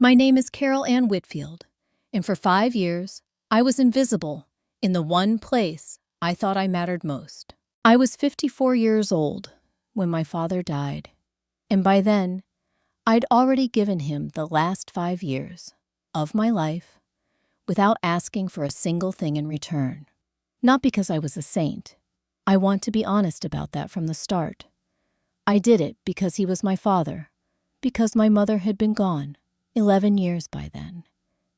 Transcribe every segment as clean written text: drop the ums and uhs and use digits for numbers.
My name is Carol Ann Whitfield, and for 5 years, I was invisible in the one place I thought I mattered most. I was 54 years old when my father died, and by then, I'd already given him the last 5 years of my life without asking for a single thing in return. Not because I was a saint. I want to be honest about that from the start. I did it because he was my father, because my mother had been gone 11 years by then,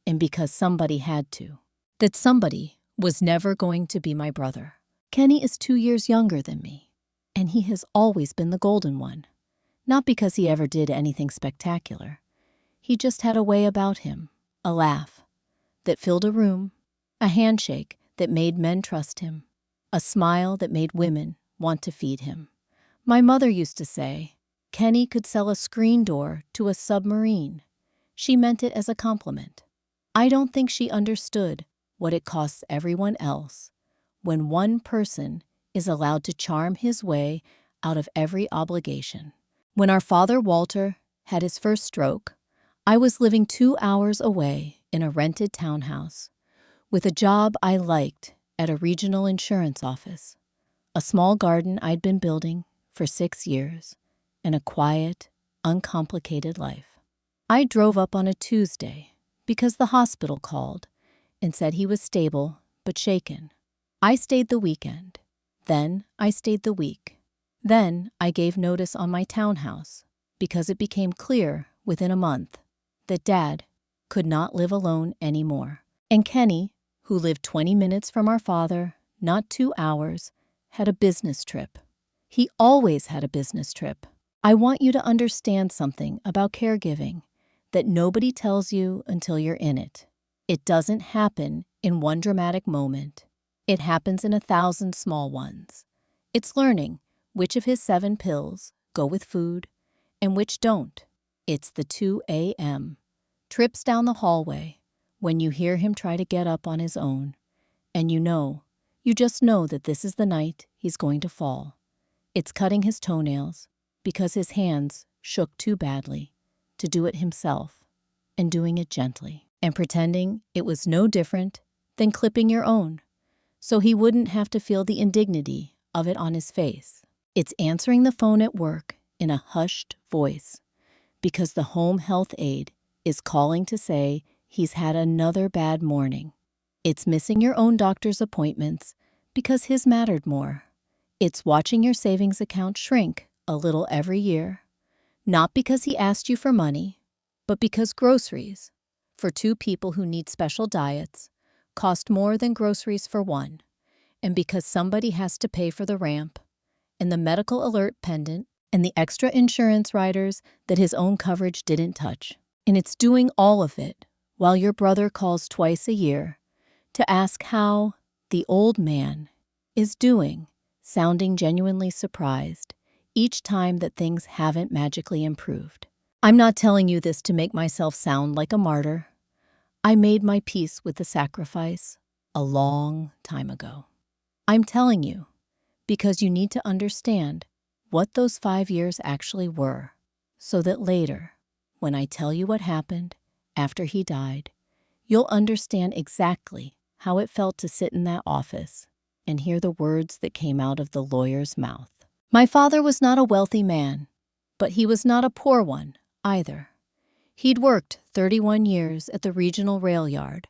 and because somebody had to. That somebody was never going to be my brother. Kenny is 2 years younger than me, and he has always been the golden one. Not because he ever did anything spectacular. He just had a way about him, a laugh that filled a room, a handshake that made men trust him, a smile that made women want to feed him. My mother used to say, Kenny could sell a screen door to a submarine. She meant it as a compliment. I don't think she understood what it costs everyone else when one person is allowed to charm his way out of every obligation. When our father Walter had his first stroke, I was living 2 hours away in a rented townhouse with a job I liked at a regional insurance office, a small garden I'd been building for 6 years, and a quiet, uncomplicated life. I drove up on a Tuesday because the hospital called and said he was stable but shaken. I stayed the weekend. Then I stayed the week. Then I gave notice on my townhouse because it became clear within a month that Dad could not live alone anymore. And Kenny, who lived 20 minutes from our father, not 2 hours, had a business trip. He always had a business trip. I want you to understand something about caregiving that nobody tells you until you're in it. It doesn't happen in one dramatic moment. It happens in 1,000 small ones. It's learning which of his 7 pills go with food and which don't. It's the 2 a.m. trips down the hallway when you hear him try to get up on his own, and you just know that this is the night he's going to fall. It's cutting his toenails because his hands shook too badly to do it himself, and doing it gently, and pretending it was no different than clipping your own, so he wouldn't have to feel the indignity of it on his face. It's answering the phone at work in a hushed voice because the home health aide is calling to say he's had another bad morning. It's missing your own doctor's appointments because his mattered more. It's watching your savings account shrink a little every year, not because he asked you for money, but because groceries, for 2 people who need special diets, cost more than groceries for one, and because somebody has to pay for the ramp, and the medical alert pendant, and the extra insurance riders that his own coverage didn't touch. And it's doing all of it while your brother calls twice a year to ask how the old man is doing, sounding genuinely surprised each time that things haven't magically improved. I'm not telling you this to make myself sound like a martyr. I made my peace with the sacrifice a long time ago. I'm telling you because you need to understand what those 5 years actually were, so that later, when I tell you what happened after he died, you'll understand exactly how it felt to sit in that office and hear the words that came out of the lawyer's mouth. My father was not a wealthy man, but he was not a poor one either. He'd worked 31 years at the regional rail yard,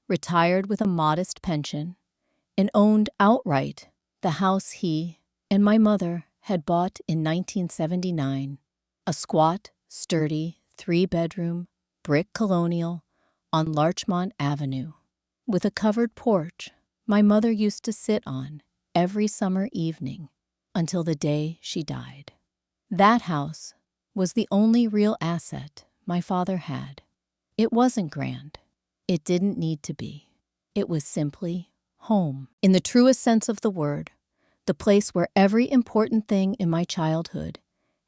retired with a modest pension, and owned outright the house he and my mother had bought in 1979, a squat, sturdy, 3-bedroom, brick colonial on Larchmont Avenue, with a covered porch my mother used to sit on every summer evening until the day she died. That house was the only real asset my father had. It wasn't grand. It didn't need to be. It was simply home. In the truest sense of the word, the place where every important thing in my childhood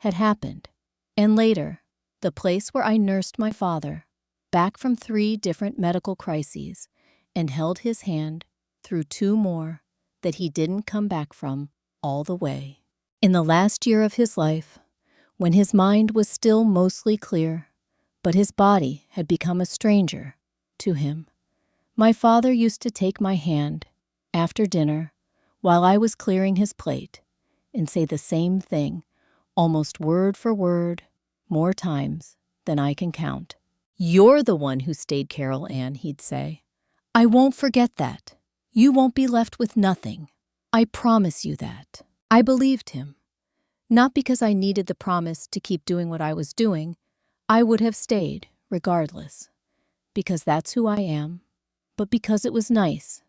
had happened. And later, the place where I nursed my father back from 3 different medical crises and held his hand through 2 more that he didn't come back from all the way. In the last year of his life, when his mind was still mostly clear, but his body had become a stranger to him. My father used to take my hand after dinner while I was clearing his plate and say the same thing, almost word for word, more times than I can count. "You're the one who stayed, Carol Ann," he'd say. "I won't forget that. You won't be left with nothing. I promise you that." I believed him. Not because I needed the promise to keep doing what I was doing. I would have stayed, regardless, because that's who I am, but because it was nice,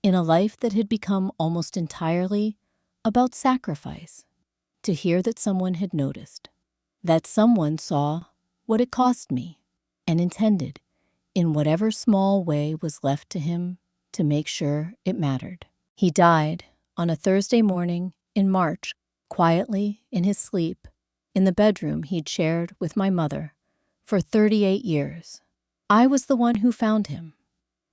in a life that had become almost entirely about sacrifice, to hear that someone had noticed, that someone saw what it cost me and intended, in whatever small way was left to him, to make sure it mattered. He died on a Thursday morning in March, quietly in his sleep, in the bedroom he'd shared with my mother for 38 years. I was the one who found him.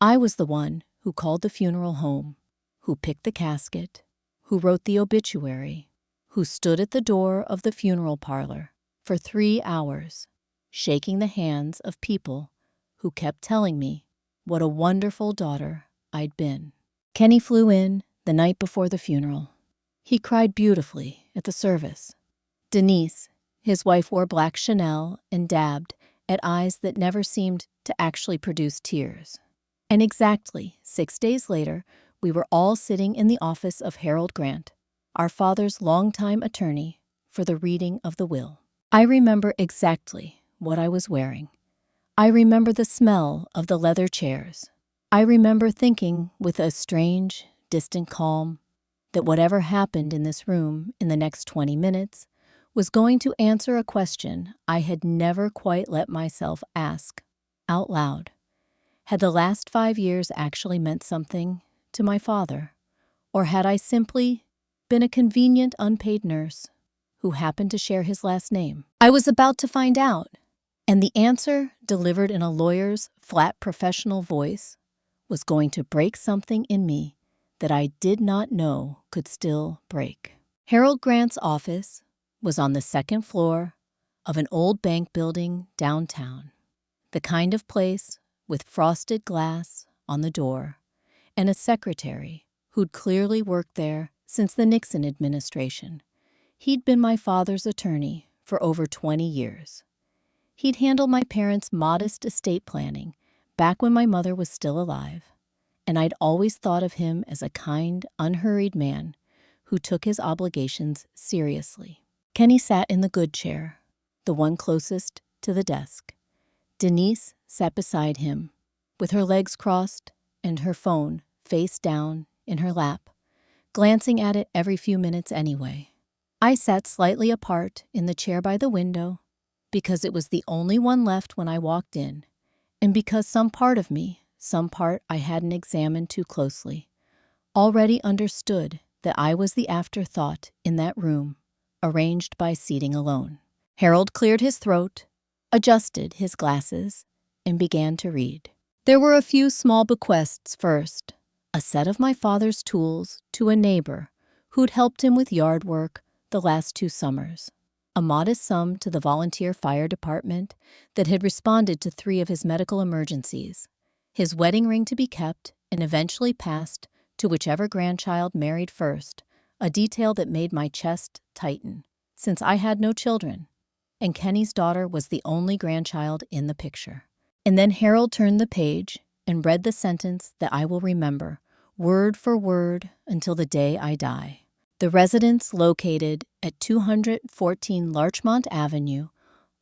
I was the one who called the funeral home, who picked the casket, who wrote the obituary, who stood at the door of the funeral parlor for 3 hours, shaking the hands of people who kept telling me what a wonderful daughter I'd been. Kenny flew in the night before the funeral. He cried beautifully at the service. Denise, his wife, wore black Chanel and dabbed at eyes that never seemed to actually produce tears. And exactly 6 days later, we were all sitting in the office of Harold Grant, our father's longtime attorney, for the reading of the will. I remember exactly what I was wearing. I remember the smell of the leather chairs. I remember thinking with a strange, distant calm that whatever happened in this room in the next 20 minutes was going to answer a question I had never quite let myself ask out loud. Had the last 5 years actually meant something to my father, or had I simply been a convenient unpaid nurse who happened to share his last name? I was about to find out, and the answer, delivered in a lawyer's flat professional voice, was going to break something in me that I did not know could still break. Harold Grant's office was on the second floor of an old bank building downtown, the kind of place with frosted glass on the door and a secretary who'd clearly worked there since the Nixon administration. He'd been my father's attorney for over 20 years. He'd handled my parents' modest estate planning back when my mother was still alive, and I'd always thought of him as a kind, unhurried man who took his obligations seriously. Kenny sat in the good chair, the one closest to the desk. Denise sat beside him, with her legs crossed and her phone face down in her lap, glancing at it every few minutes anyway. I sat slightly apart in the chair by the window because it was the only one left when I walked in, and because some part of me, some part I hadn't examined too closely, already understood that I was the afterthought in that room, arranged by seating alone. Harold cleared his throat, adjusted his glasses, and began to read. There were a few small bequests first, a set of my father's tools to a neighbor who'd helped him with yard work the last 2 summers, a modest sum to the volunteer fire department that had responded to 3 of his medical emergencies, his wedding ring to be kept and eventually passed to whichever grandchild married first, a detail that made my chest tighten, since I had no children, and Kenny's daughter was the only grandchild in the picture. And then Harold turned the page and read the sentence that I will remember, word for word, until the day I die. The residence located at 214 Larchmont Avenue,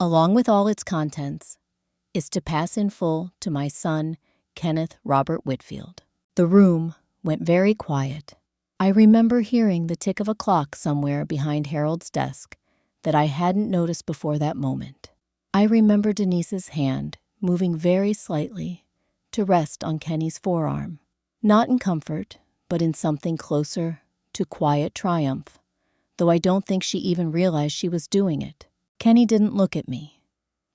along with all its contents, is to pass in full to my son, Kenneth Robert Whitfield. The room went very quiet. I remember hearing the tick of a clock somewhere behind Harold's desk that I hadn't noticed before that moment. I remember Denise's hand moving very slightly to rest on Kenny's forearm, not in comfort, but in something closer to quiet triumph, though I don't think she even realized she was doing it. Kenny didn't look at me.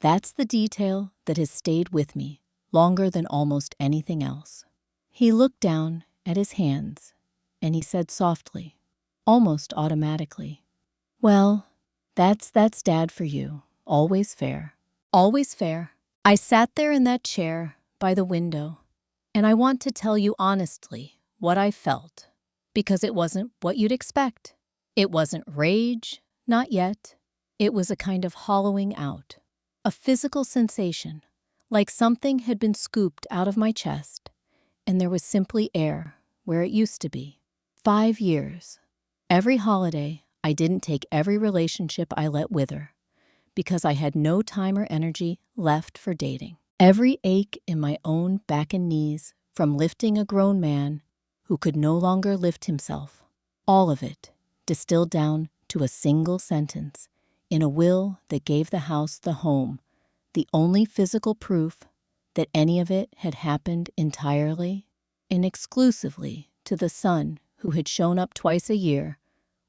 That's the detail that has stayed with me longer than almost anything else. He looked down at his hands, and he said softly, almost automatically, "Well, that's Dad for you. Always fair." Always fair. I sat there in that chair by the window, and I want to tell you honestly what I felt, because it wasn't what you'd expect. It wasn't rage, not yet. It was a kind of hollowing out, a physical sensation, like something had been scooped out of my chest, and there was simply air where it used to be. 5 years. Every holiday, I didn't take every relationship I let wither, because I had no time or energy left for dating. Every ache in my own back and knees from lifting a grown man who could no longer lift himself, all of it distilled down to a single sentence in a will that gave the house the home, the only physical proof that any of it had happened entirely and exclusively to the son who had shown up twice a year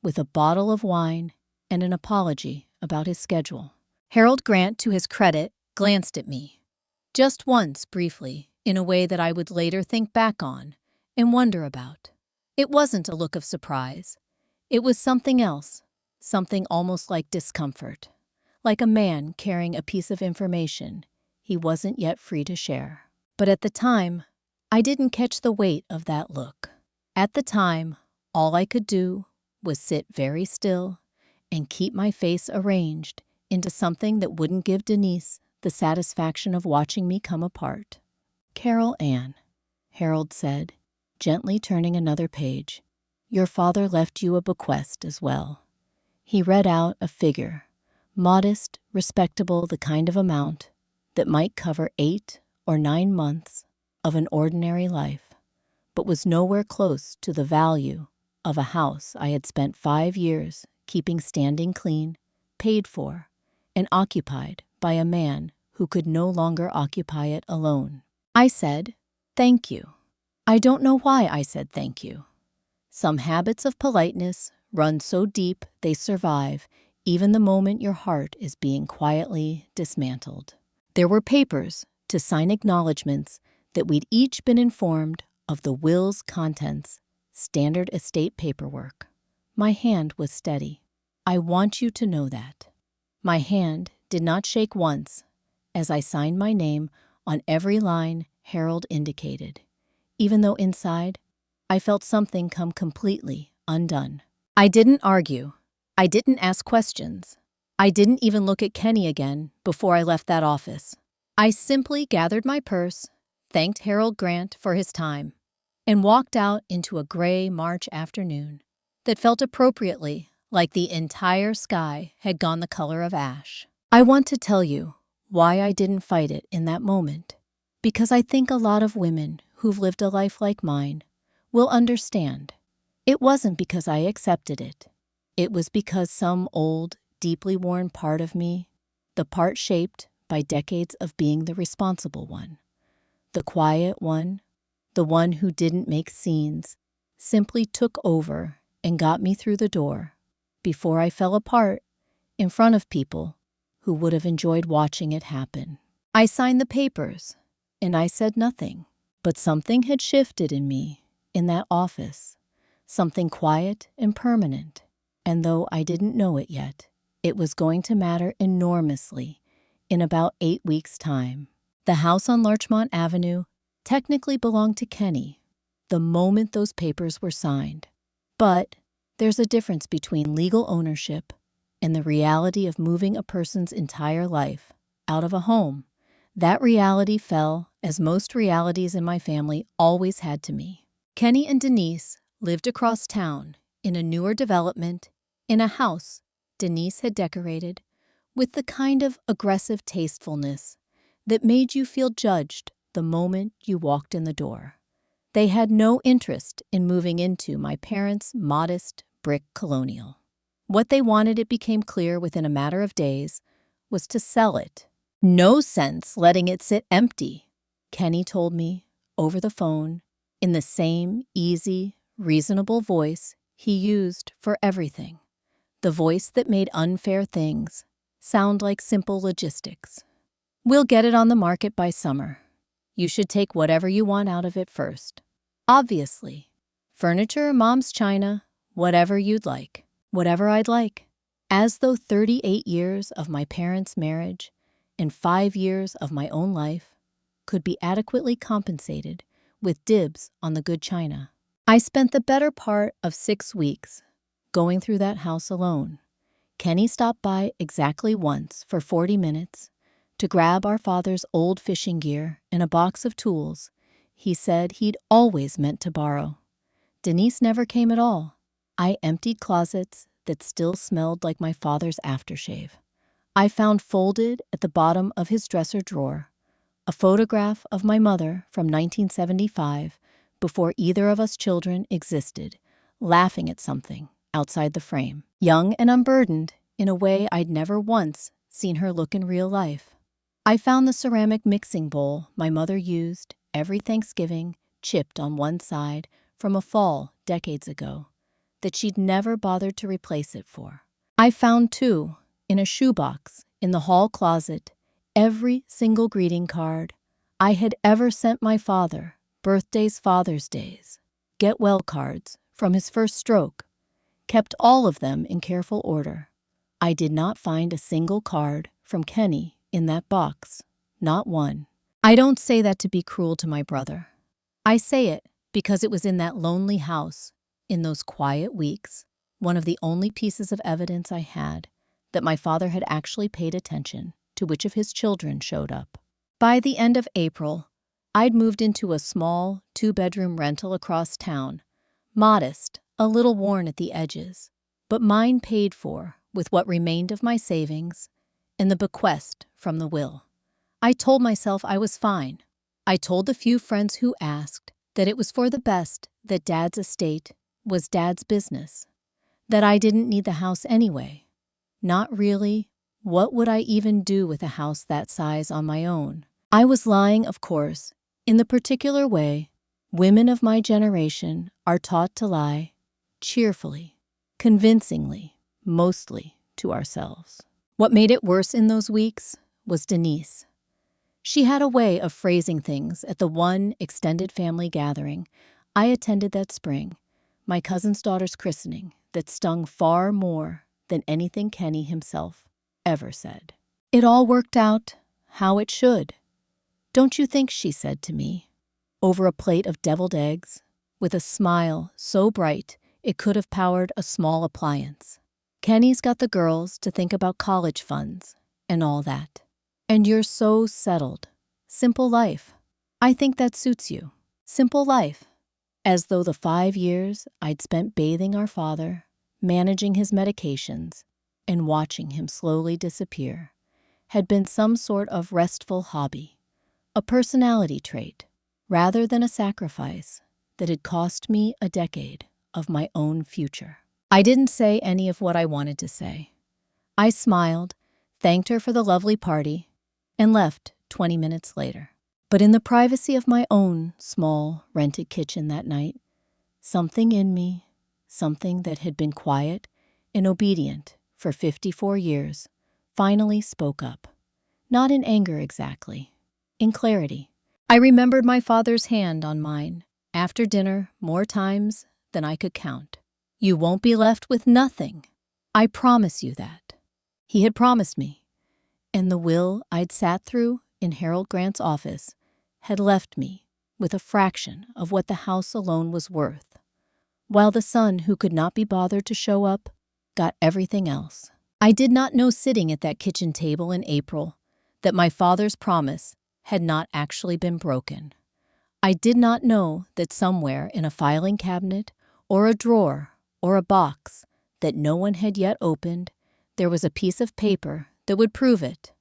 with a bottle of wine and an apology about his schedule. Harold Grant, to his credit, glanced at me, just once briefly, in a way that I would later think back on and wonder about. It wasn't a look of surprise. It was something else, something almost like discomfort, like a man carrying a piece of information he wasn't yet free to share. But at the time, I didn't catch the weight of that look. At the time, all I could do was sit very still and keep my face arranged into something that wouldn't give Denise the satisfaction of watching me come apart. "Carol Ann," Harold said, gently turning another page, "your father left you a bequest as well." He read out a figure, modest, respectable, the kind of amount that might cover 8 or 9 months of an ordinary life, but was nowhere close to the value of a house I had spent 5 years keeping standing clean, paid for, and occupied by a man who could no longer occupy it alone. I said, "Thank you." I don't know why I said thank you. Some habits of politeness run so deep they survive even the moment your heart is being quietly dismantled. There were papers to sign acknowledgments that we'd each been informed of the will's contents, standard estate paperwork. My hand was steady. I want you to know that. My hand did not shake once as I signed my name on every line Harold indicated, even though inside I felt something come completely undone. I didn't argue. I didn't ask questions. I didn't even look at Kenny again before I left that office. I simply gathered my purse, thanked Harold Grant for his time, and walked out into a gray March afternoon that felt appropriately like the entire sky had gone the color of ash. I want to tell you why I didn't fight it in that moment, because I think a lot of women who've lived a life like mine will understand. It wasn't because I accepted it. It was because some old, deeply worn part of me, the part shaped by decades of being the responsible one, the quiet one, the one who didn't make scenes, simply took over and got me through the door before I fell apart in front of people who would have enjoyed watching it happen. I signed the papers, and I said nothing, but something had shifted in me in that office, something quiet and permanent, and though I didn't know it yet, it was going to matter enormously in about 8 weeks' time. The house on Larchmont Avenue technically belonged to Kenny the moment those papers were signed. But there's a difference between legal ownership and the reality of moving a person's entire life out of a home. That reality fell, as most realities in my family always had to me. Kenny and Denise lived across town in a newer development in a house Denise had decorated with the kind of aggressive tastefulness that made you feel judged the moment you walked in the door. They had no interest in moving into my parents' modest brick colonial. What they wanted, it became clear within a matter of days, was to sell it. No sense letting it sit empty, Kenny told me over the phone in the same easy, reasonable voice he used for everything. The voice that made unfair things sound like simple logistics. "We'll get it on the market by summer. You should take whatever you want out of it first. Obviously. Furniture, mom's china, whatever you'd like. Whatever I'd like." As though 38 years of my parents' marriage in 5 years of my own life could be adequately compensated with dibs on the good china. I spent the better part of 6 weeks going through that house alone. Kenny stopped by exactly once for 40 minutes to grab our father's old fishing gear and a box of tools he said he'd always meant to borrow. Denise never came at all. I emptied closets that still smelled like my father's aftershave. I found folded at the bottom of his dresser drawer a photograph of my mother from 1975, before either of us children existed, laughing at something outside the frame, young and unburdened in a way I'd never once seen her look in real life. I found the ceramic mixing bowl my mother used every Thanksgiving, chipped on one side from a fall decades ago, that she'd never bothered to replace it for. I found, too, in a shoebox in the hall closet, every single greeting card I had ever sent my father, birthdays, Father's Days, get well cards from his first stroke, kept all of them in careful order. I did not find a single card from Kenny in that box, not one. I don't say that to be cruel to my brother. I say it because it was in that lonely house, in those quiet weeks, one of the only pieces of evidence I had that my father had actually paid attention to which of his children showed up. By the end of April, I'd moved into a small 2-bedroom rental across town, modest, a little worn at the edges, but mine paid for with what remained of my savings and the bequest from the will. I told myself I was fine. I told the few friends who asked that it was for the best, that Dad's estate was Dad's business, that I didn't need the house anyway. Not really. What would I even do with a house that size on my own? I was lying, of course, in the particular way women of my generation are taught to lie, cheerfully, convincingly, mostly to ourselves. What made it worse in those weeks was Denise. She had a way of phrasing things at the one extended family gathering I attended that spring, my cousin's daughter's christening, that stung far more than anything Kenny himself ever said. It all worked out how it should. Don't you think, she said to me, over a plate of deviled eggs, with a smile so bright it could have powered a small appliance. Kenny's got the girls to think about college funds and all that. And you're so settled. Simple life. I think that suits you. Simple life. As though the 5 years I'd spent bathing our father, managing his medications, and watching him slowly disappear had been some sort of restful hobby, a personality trait, rather than a sacrifice that had cost me a decade of my own future. I didn't say any of what I wanted to say. I smiled, thanked her for the lovely party, and left 20 minutes later. But in the privacy of my own small, rented kitchen that night, something in me, something that had been quiet and obedient for 54 years, finally spoke up. Not in anger exactly, in clarity. I remembered my father's hand on mine, after dinner, more times than I could count. You won't be left with nothing. I promise you that. He had promised me. And the will I'd sat through in Harold Grant's office had left me with a fraction of what the house alone was worth, while the son who could not be bothered to show up got everything else. I did not know, sitting at that kitchen table in April, that my father's promise had not actually been broken. I did not know that somewhere in a filing cabinet or a drawer or a box that no one had yet opened, there was a piece of paper that would prove it.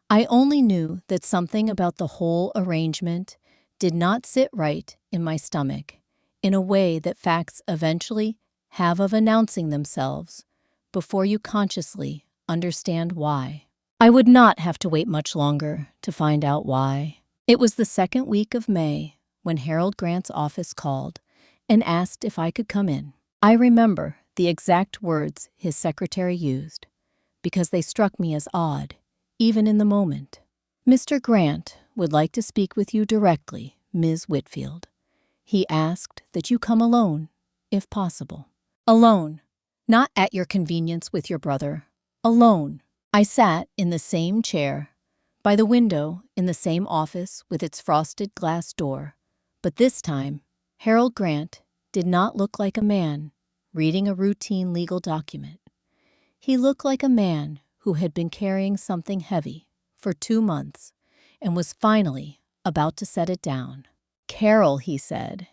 I only knew that something about the whole arrangement did not sit right in my stomach, in a way that facts eventually have of announcing themselves before you consciously understand why. I would not have to wait much longer to find out why. It was the second week of May when Harold Grant's office called and asked if I could come in. I remember the exact words his secretary used, because they struck me as odd, even in the moment. "Mr. Grant would like to speak with you directly, Ms. Whitfield. He asked that you come alone, if possible." Alone. Not at your convenience with your brother. Alone. I sat in the same chair, by the window in the same office with its frosted glass door. But this time, Harold Grant did not look like a man reading a routine legal document. He looked like a man who had been carrying something heavy for 2 months and was finally about to set it down. "Carol," he said,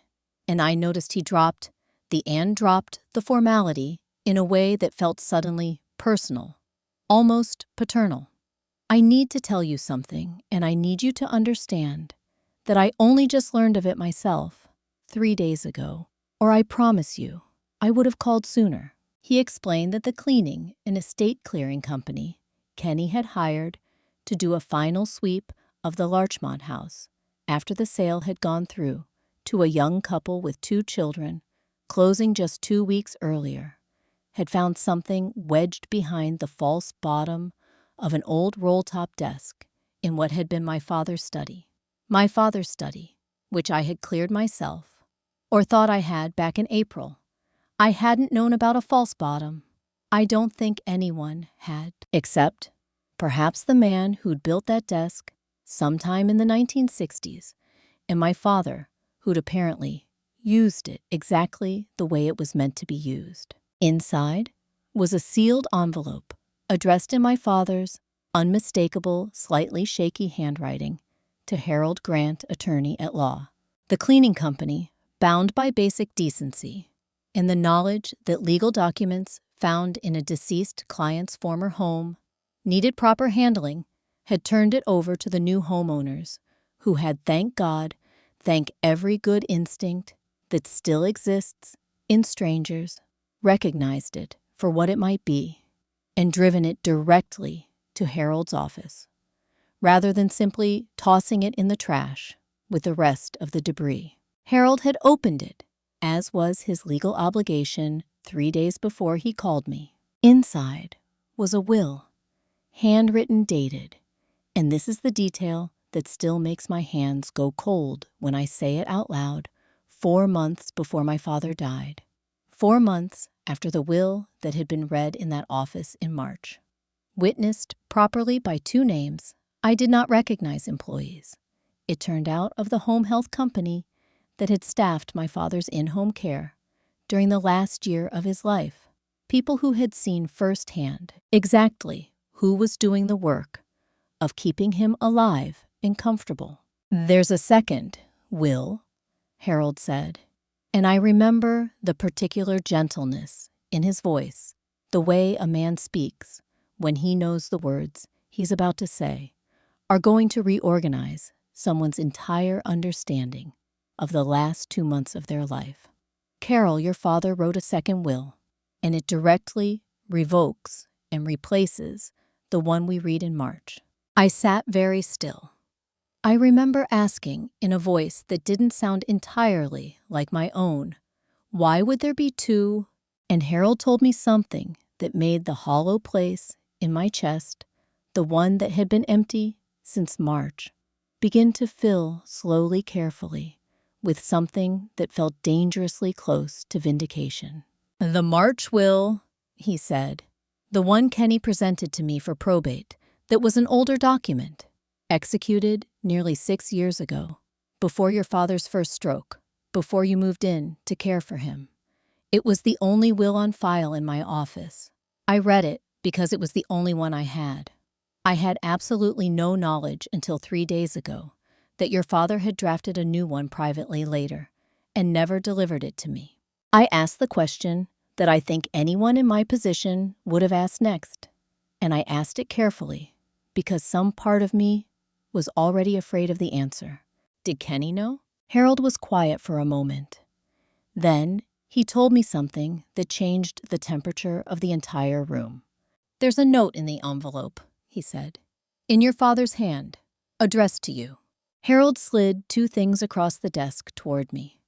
and I noticed he dropped the formality in a way that felt suddenly personal, almost paternal. "I need to tell you something, and I need you to understand that I only just learned of it myself 3 days ago, or I promise you, I would have called sooner." He explained that the cleaning and estate clearing company Kenny had hired to do a final sweep of the Larchmont house after the sale had gone through to a young couple with 2 children, closing just 2 weeks earlier, had found something wedged behind the false bottom of an old roll-top desk in what had been my father's study. My father's study, which I had cleared myself, or thought I had back in April. I hadn't known about a false bottom. I don't think anyone had, except perhaps the man who'd built that desk sometime in the 1960s, and my father, who'd apparently used it exactly the way it was meant to be used. Inside was a sealed envelope addressed in my father's unmistakable, slightly shaky handwriting to Harold Grant, attorney at law. The cleaning company, bound by basic decency and the knowledge that legal documents found in a deceased client's former home needed proper handling, had turned it over to the new homeowners, who had, thank God, thank every good instinct that still exists in strangers, recognized it for what it might be, and driven it directly to Harold's office, rather than simply tossing it in the trash with the rest of the debris. Harold had opened it, as was his legal obligation 3 days before he called me. Inside was a will, handwritten, dated, and this is the detail that still makes my hands go cold when I say it out loud, 4 months before my father died. 4 months after the will that had been read in that office in March. Witnessed properly by 2 names, I did not recognize employees. It turned out of the home health company that had staffed my father's in-home care during the last year of his life. People who had seen firsthand exactly who was doing the work of keeping him alive and comfortable. "There's a second will," Harold said, and I remember the particular gentleness in his voice, the way a man speaks when he knows the words he's about to say are going to reorganize someone's entire understanding of the last 2 months of their life. "Carol, your father wrote a second will, and it directly revokes and replaces the one we read in March." I sat very still. I remember asking in a voice that didn't sound entirely like my own, "Why would there be 2? And Harold told me something that made the hollow place in my chest, the one that had been empty since March, begin to fill slowly, carefully, with something that felt dangerously close to vindication. "The March will," he said, "the one Kenny presented to me for probate, that was an older document, executed nearly 6 years ago, before your father's first stroke, before you moved in to care for him. It was the only will on file in my office. I read it because it was the only one I had. I had absolutely no knowledge until 3 days ago that your father had drafted a new one privately later and never delivered it to me. I asked the question that I think anyone in my position would have asked next, and I asked it carefully because some part of me was already afraid of the answer. Did Kenny know?" Harold was quiet for a moment. Then he told me something that changed the temperature of the entire room. "There's a note in the envelope," he said, "in your father's hand, addressed to you." Harold slid 2 things across the desk toward me.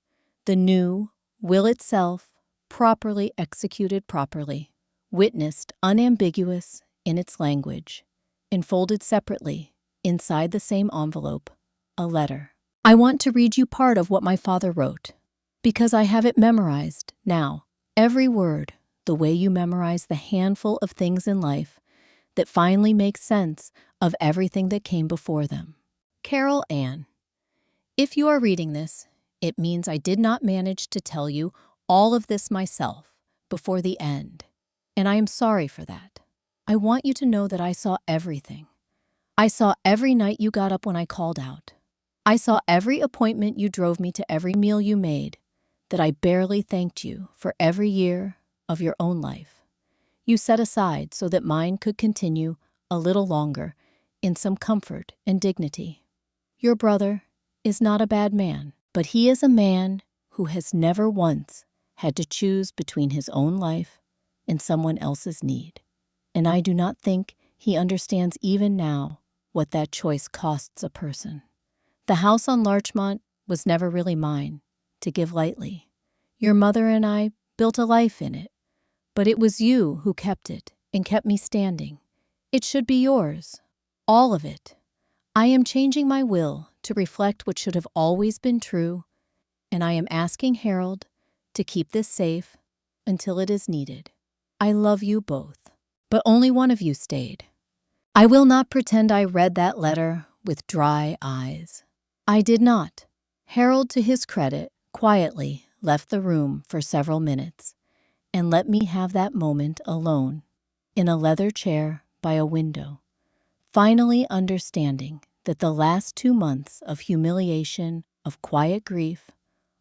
The new will itself, properly executed, properly, witnessed, unambiguous in its language, and folded separately, inside the same envelope, a letter. I want to read you part of what my father wrote, because I have it memorized now, every word, the way you memorize the handful of things in life that finally make sense of everything that came before them. Carol Ann, if you are reading this, it means I did not manage to tell you all of this myself before the end, and I am sorry for that. I want you to know that I saw everything. I saw every night you got up when I called out. I saw every appointment you drove me to, every meal you made, that I barely thanked you for every year of your own life. You set aside so that mine could continue a little longer in some comfort and dignity. Your brother is not a bad man, but he is a man who has never once had to choose between his own life and someone else's need. And I do not think he understands even now what that choice costs a person. The house on Larchmont was never really mine, to give lightly. Your mother and I built a life in it, but it was you who kept it and kept me standing. It should be yours, all of it. I am changing my will to reflect what should have always been true, and I am asking Harold to keep this safe until it is needed. I love you both, but only one of you stayed. I will not pretend I read that letter with dry eyes. I did not. Harold, to his credit, quietly left the room for several minutes and let me have that moment alone in a leather chair by a window, finally understanding that the last 2 months of humiliation, of quiet grief,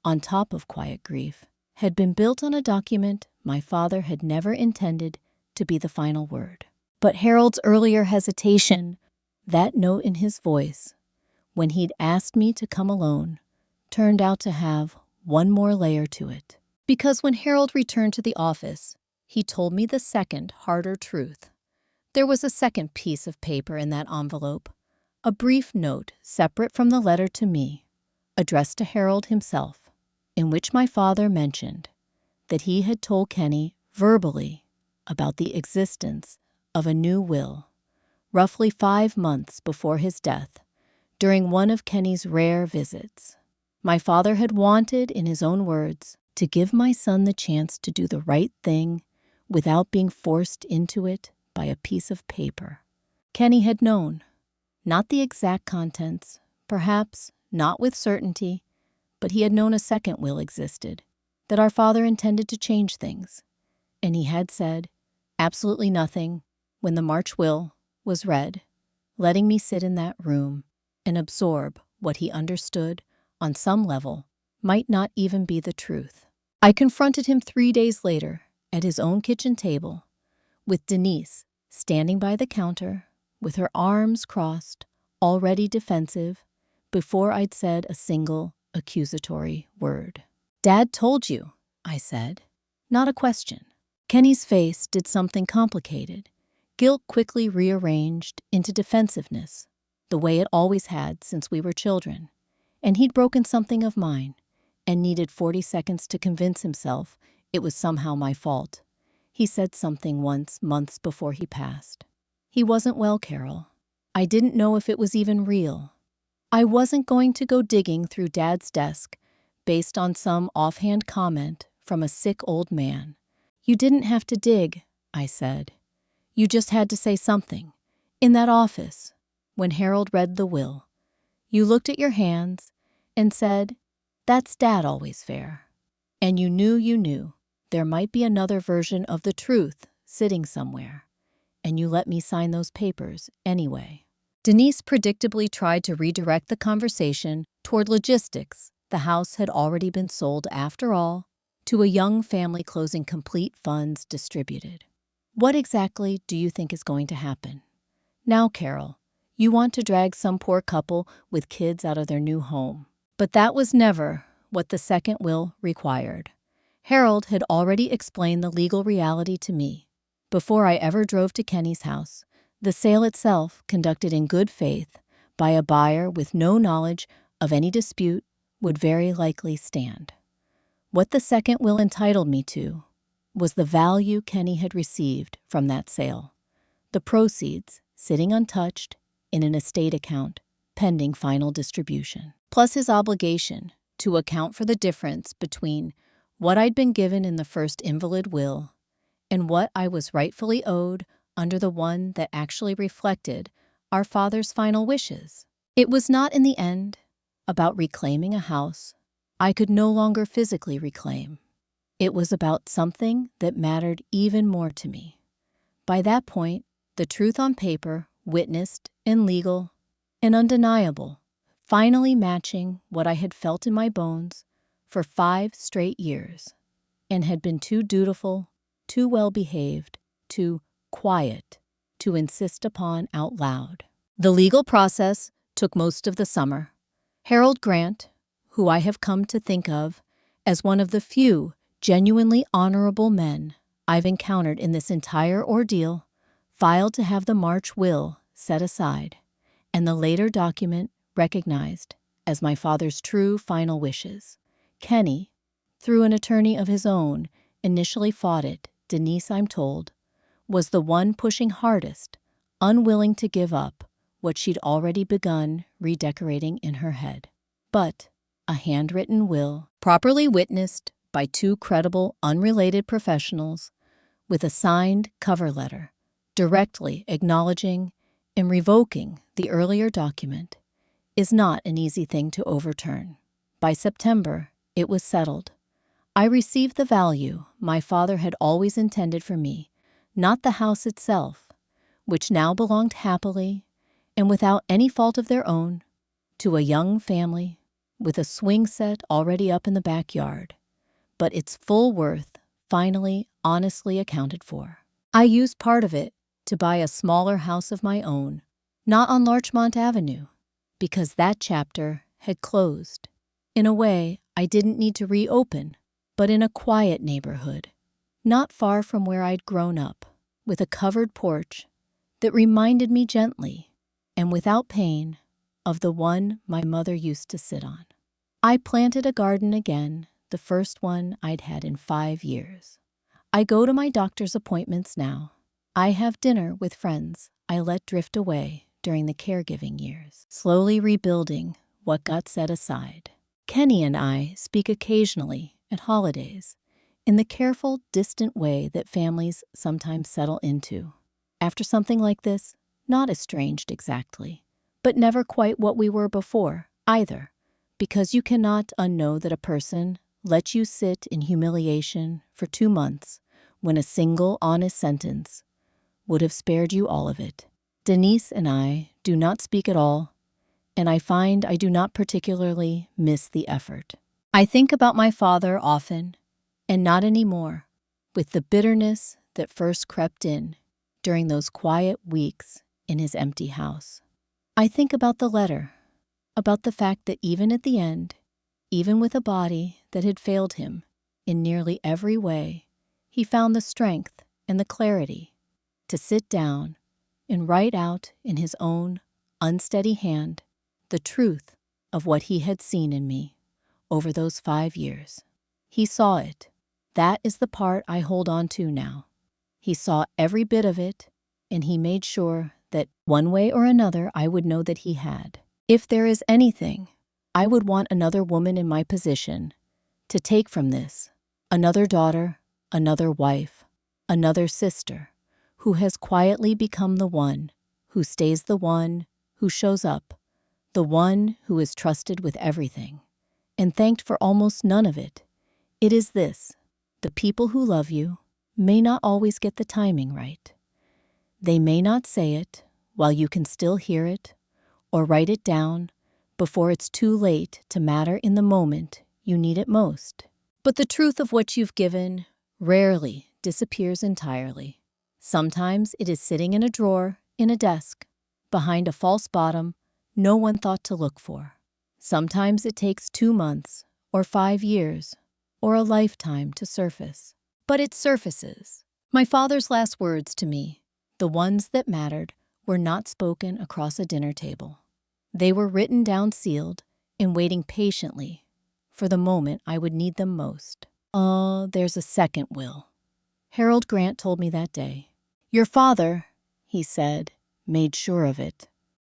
on top of quiet grief, had been built on a document my father had never intended to be the final word. But Harold's earlier hesitation, that note in his voice, when he'd asked me to come alone, turned out to have one more layer to it. Because when Harold returned to the office, he told me the second, harder truth. There was a second piece of paper in that envelope, a brief note separate from the letter to me, addressed to Harold himself, in which my father mentioned that he had told Kenny verbally about the existence of a new will, roughly 5 months before his death, during one of Kenny's rare visits. My father had wanted, in his own words, to give my son the chance to do the right thing without being forced into it by a piece of paper. Kenny had known, not the exact contents, perhaps not with certainty, but he had known a second will existed, that our father intended to change things, and he had said absolutely nothing when the March will was read, letting me sit in that room and absorb what he understood on some level might not even be the truth. I confronted him 3 days later at his own kitchen table, with Denise standing by the counter with her arms crossed, already defensive, before I'd said a single accusatory word. "Dad told you," I said. Not a question. Kenny's face did something complicated. Guilt quickly rearranged into defensiveness, the way it always had since we were children. And he'd broken something of mine and needed 40 seconds to convince himself it was somehow my fault. He said something once, months before he passed. He wasn't well, Carol. I didn't know if it was even real. I wasn't going to go digging through Dad's desk based on some offhand comment from a sick old man. You didn't have to dig, I said. You just had to say something. In that office, when Harold read the will, you looked at your hands and said, "That's Dad always fair." And you knew there might be another version of the truth sitting somewhere, and you let me sign those papers anyway. Denise predictably tried to redirect the conversation toward logistics. The house had already been sold, after all, to a young family closing complete funds distributed. What exactly do you think is going to happen? Now, Carol, you want to drag some poor couple with kids out of their new home. But that was never what the second will required. Harold had already explained the legal reality to me before I ever drove to Kenny's house. The sale itself, conducted in good faith by a buyer with no knowledge of any dispute, would very likely stand. What the second will entitled me to was the value Kenny had received from that sale, the proceeds sitting untouched in an estate account pending final distribution, plus his obligation to account for the difference between what I'd been given in the first invalid will and what I was rightfully owed under the one that actually reflected our father's final wishes. It was not in the end about reclaiming a house I could no longer physically reclaim. It was about something that mattered even more to me. By that point, the truth on paper, witnessed and legal and undeniable, finally matching what I had felt in my bones for 5 straight years and had been too dutiful, too well-behaved, too quiet to insist upon out loud. The legal process took most of the summer. Harold Grant, who I have come to think of as one of the few genuinely honorable men I've encountered in this entire ordeal, filed to have the March will set aside and the later document recognized as my father's true final wishes. Kenny, through an attorney of his own, initially fought it. Denise, I'm told, was the one pushing hardest, unwilling to give up what she'd already begun redecorating in her head. But a handwritten will, properly witnessed by 2 credible, unrelated professionals, with a signed cover letter, directly acknowledging and revoking the earlier document, is not an easy thing to overturn. By September, it was settled. I received the value my father had always intended for me, not the house itself, which now belonged happily, and without any fault of their own, to a young family with a swing set already up in the backyard, but its full worth finally honestly accounted for. I used part of it to buy a smaller house of my own, not on Larchmont Avenue, because that chapter had closed. In a way, I didn't need to reopen, but in a quiet neighborhood, not far from where I'd grown up, with a covered porch that reminded me gently and without pain of the one my mother used to sit on. I planted a garden again, the first one I'd had in 5 years. I go to my doctor's appointments now. I have dinner with friends I let drift away during the caregiving years, slowly rebuilding what got set aside. Kenny and I speak occasionally at holidays, in the careful, distant way that families sometimes settle into. After something like this, not estranged exactly, but never quite what we were before, either, because you cannot unknow that a person let you sit in humiliation for 2 months when a single honest sentence would have spared you all of it. Denise and I do not speak at all, and I find I do not particularly miss the effort. I think about my father often, and not anymore, with the bitterness that first crept in during those quiet weeks in his empty house. I think about the letter, about the fact that even at the end, even with a body that had failed him in nearly every way, he found the strength and the clarity to sit down and write out in his own unsteady hand the truth of what he had seen in me over those 5 years. He saw it. That is the part I hold on to now. He saw every bit of it, and he made sure that one way or another I would know that he had. If there is anything I would want another woman in my position to take from this, another daughter, another wife, another sister, who has quietly become the one who stays, the one who shows up, the one who is trusted with everything and thanked for almost none of it. It is this: the people who love you may not always get the timing right. They may not say it while you can still hear it or write it down before it's too late to matter in the moment you need it most. But the truth of what you've given rarely disappears entirely. Sometimes it is sitting in a drawer, in a desk, behind a false bottom no one thought to look for. Sometimes it takes 2 months, or 5 years, or a lifetime to surface. But it surfaces. My father's last words to me, the ones that mattered, were not spoken across a dinner table. They were written down, sealed, and waiting patiently for the moment I would need them most. Oh, there's a second will. Harold Grant told me that day. Your father, he said, made sure of it.